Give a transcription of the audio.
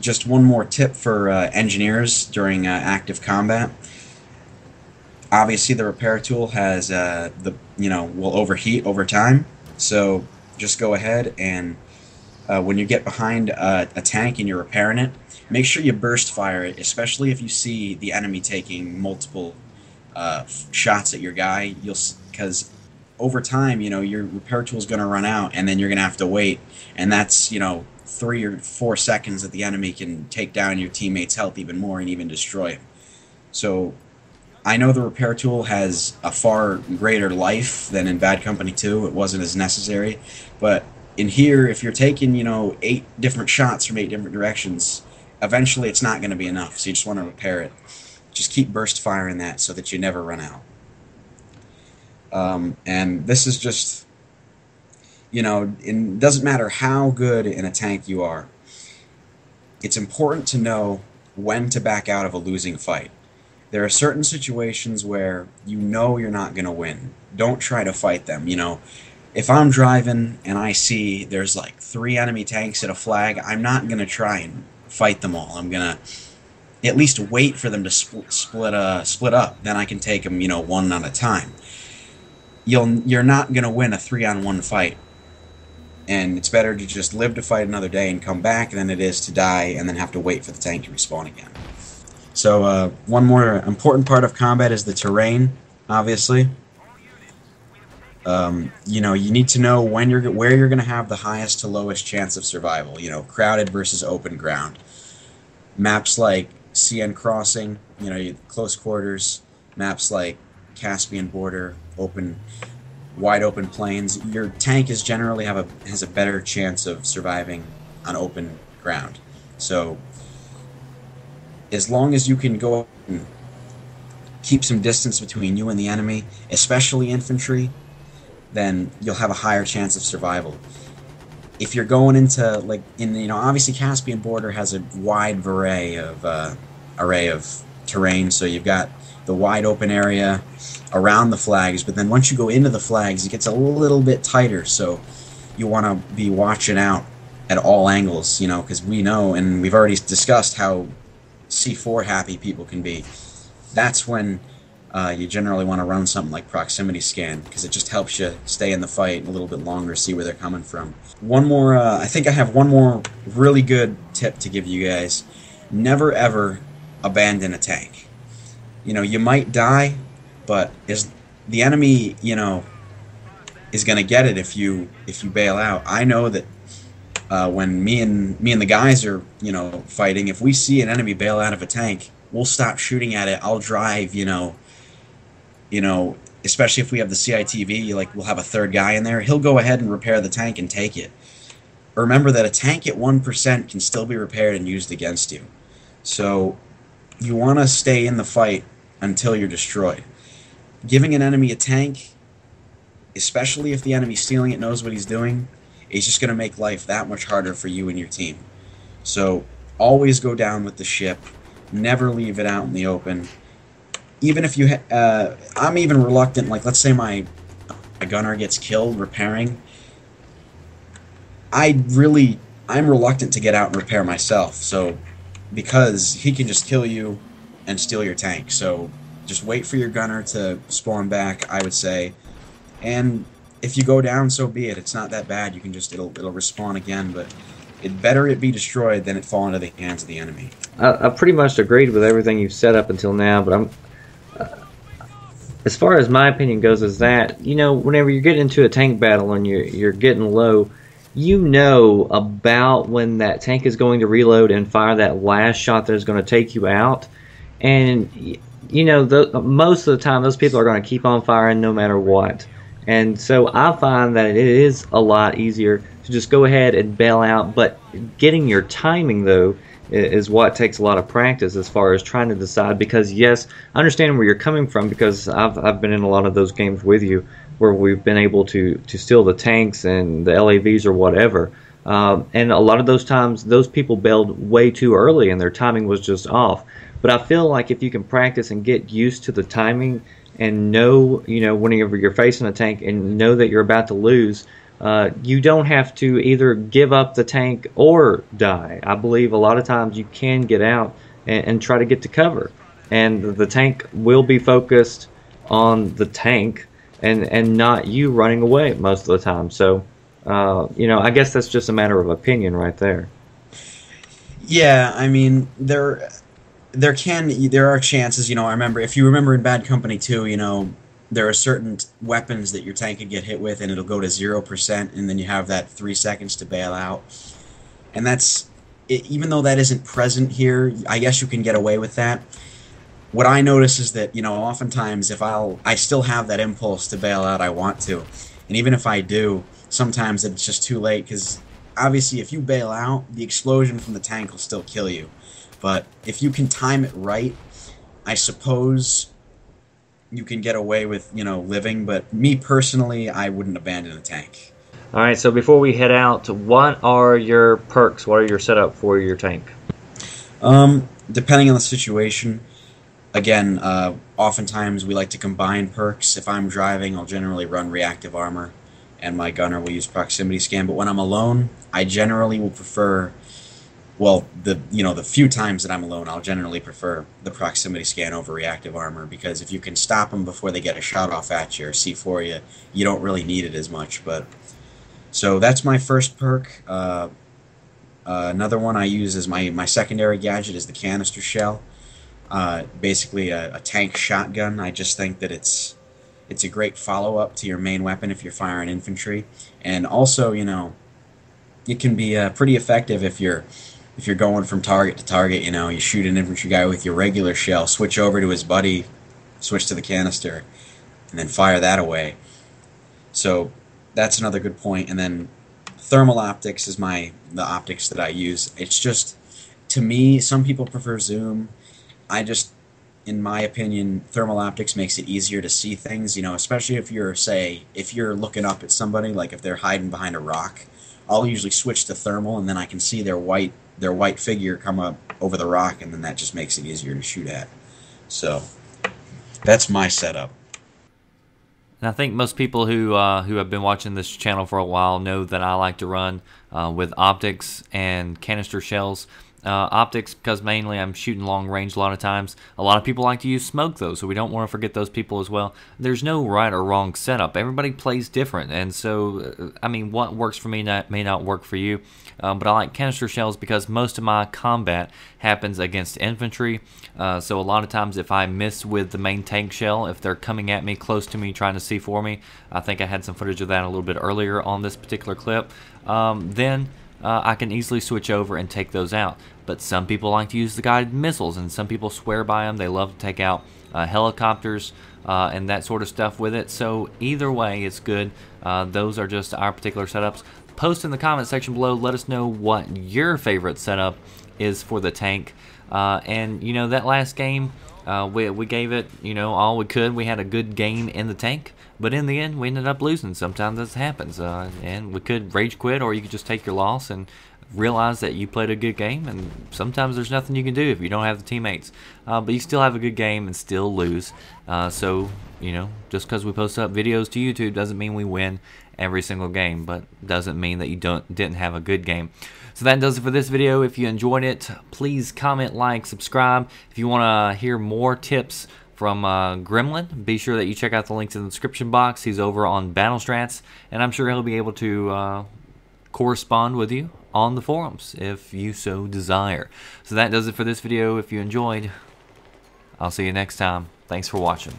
just one more tip for engineers during active combat. Obviously, the repair tool has will overheat over time. So just go ahead and when you get behind a tank and you're repairing it, make sure you burst fire it, especially if you see the enemy taking multiple shots at your guy. Because over time, your repair tool is going to run out, and then you're going to have to wait, and that's 3 or 4 seconds that the enemy can take down your teammate's health even more and even destroy him. So I know the repair tool has a far greater life than in Bad Company 2. It wasn't as necessary, but in here, if you're taking 8 different shots from 8 different directions, eventually it's not going to be enough. So you just want to repair it. Just keep burst firing that so that you never run out. And this is just, it doesn't matter how good in a tank you are. It's important to know when to back out of a losing fight. There are certain situations where you're not going to win. Don't try to fight them. If I'm driving and I see there's like 3 enemy tanks at a flag, I'm not going to try and fight them all. I'm going to at least wait for them to split up. Then I can take them, one at a time. You're not going to win a 3-on-1 fight. And it's better to just live to fight another day and come back than it is to die and then have to wait for the tank to respawn again. So one more important part of combat is the terrain, obviously. You need to know where you're going to have the highest to lowest chance of survival. Crowded versus open ground. Maps like CN Crossing, close quarters. Maps like Caspian Border, wide open plains. Your tank is generally has a better chance of surviving on open ground. So as long as you can go and keep some distance between you and the enemy, especially infantry, then you'll have a higher chance of survival. If you're going into obviously Caspian Border has a wide array of terrain, so you've got the wide open area around the flags, but then once you go into the flags, it gets a little bit tighter, so you want to be watching out at all angles, because we know, and we've already discussed how C4 happy people can be. That's when you generally want to run something like proximity scan, because it just helps you stay in the fight a little bit longer, see where they're coming from. I think I have one more really good tip to give you guys. Never ever abandon a tank. You might die, but the enemy, is going to get it if you bail out. I know that when me and the guys are, fighting, if we see an enemy bail out of a tank, we'll stop shooting at it. I'll drive, especially if we have the CITV, we'll have a third guy in there. He'll go ahead and repair the tank and take it. Remember that a tank at 1% can still be repaired and used against you. So you want to stay in the fight until you're destroyed. Giving an enemy a tank, especially if the enemy stealing it knows what he's doing, is just going to make life that much harder for you and your team. So always go down with the ship. Never leave it out in the open. Even if you... I'm even reluctant, let's say my gunner gets killed repairing. I'm reluctant to get out and repair myself, because he can just kill you and steal your tank. So just wait for your gunner to spawn back, I would say. And if you go down, so be it. It's not that bad. You can it'll respawn again, but it better it be destroyed than it fall into the hands of the enemy. I pretty much agreed with everything you've said up until now, but as far as my opinion goes, is that whenever you're getting into a tank battle and you're getting low, about when that tank is going to reload and fire that last shot that is going to take you out, and most of the time those people are going to keep on firing no matter what. And so I find that it is a lot easier to just go ahead and bail out, but getting your timing though is what takes a lot of practice as far as trying to decide, because yes, I understand where you're coming from, because I've been in a lot of those games with you where we've been able to steal the tanks and the LAVs or whatever, and a lot of those times those people bailed way too early and their timing was just off. But I feel like if you can practice and get used to the timing and know, whenever you're facing a tank and know that you're about to lose, you don't have to either give up the tank or die. I believe a lot of times you can get out and try to get to cover, and the tank will be focused on the tank and not you running away most of the time. So, I guess that's just a matter of opinion right there. Yeah, I mean there are chances. I remember, if you remember in Bad Company 2, there are certain weapons that your tank could get hit with, and it'll go to 0%, and then you have that 3 seconds to bail out. And that's even though that isn't present here, I guess you can get away with that. What I notice is that oftentimes if I still have that impulse to bail out, I want to, and even if I do, sometimes it's just too late, because obviously if you bail out, the explosion from the tank will still kill you. But if you can time it right, I suppose you can get away with living. But me personally, I wouldn't abandon a tank. All right, so before we head out, what are your perks? What are your setup for your tank? Depending on the situation, again, oftentimes we like to combine perks. If I'm driving, I'll generally run reactive armor, and my gunner will use proximity scan. But when I'm alone, I generally will prefer, well, the few times that I'm alone, I'll generally prefer the proximity scan over reactive armor, because if you can stop them before they get a shot off at you or C4 you, you don't really need it as much. But so that's my first perk. Another one I use as my secondary gadget is the canister shell. Basically a tank shotgun. I just think that it's a great follow-up to your main weapon if you're firing infantry, and also it can be pretty effective if you're going from target to target. You shoot an infantry guy with your regular shell, switch over to his buddy, switch to the canister, and then fire that away. So that's another good point. And then thermal optics is the optics that I use. It's just, to me, some people prefer zoom. In my opinion, thermal optics makes it easier to see things, especially if you're looking up at somebody, like if they're hiding behind a rock. I'll usually switch to thermal, and then I can see their white figure come up over the rock, and then that just makes it easier to shoot at. So that's my setup. And I think most people who have been watching this channel for a while know that I like to run with optics and canister shells. Optics, because mainly I'm shooting long range a lot of times. A lot of people like to use smoke though, so we don't want to forget those people as well. There's no right or wrong setup. Everybody plays different, and so I mean, what works for me may not work for you. But I like canister shells because most of my combat happens against infantry. So a lot of times if I miss with the main tank shell, if they're coming at me, close to me, trying to C4 me, I think I had some footage of that a little bit earlier on this particular clip, then I can easily switch over and take those out. But some people like to use the guided missiles, and some people swear by them. They love to take out helicopters and that sort of stuff with it. So either way, it's good. Those are just our particular setups. Post in the comment section below. Let us know what your favorite setup is for the tank. And that last game, we gave it all we could. We had a good game in the tank, but in the end we ended up losing. Sometimes this happens, and we could rage quit, or you could just take your loss and realize that you played a good game. And sometimes there's nothing you can do if you don't have the teammates, but you still have a good game and still lose. So just because we post up videos to YouTube doesn't mean we win every single game, but doesn't mean that you didn't have a good game. So that does it for this video. If you enjoyed it, please comment, like, subscribe. If you want to hear more tips from Gremlin, be sure that you check out the links in the description box. He's over on Battle Strats, and I'm sure he'll be able to correspond with you on the forums if you so desire. So that does it for this video. If you enjoyed, I'll see you next time. Thanks for watching.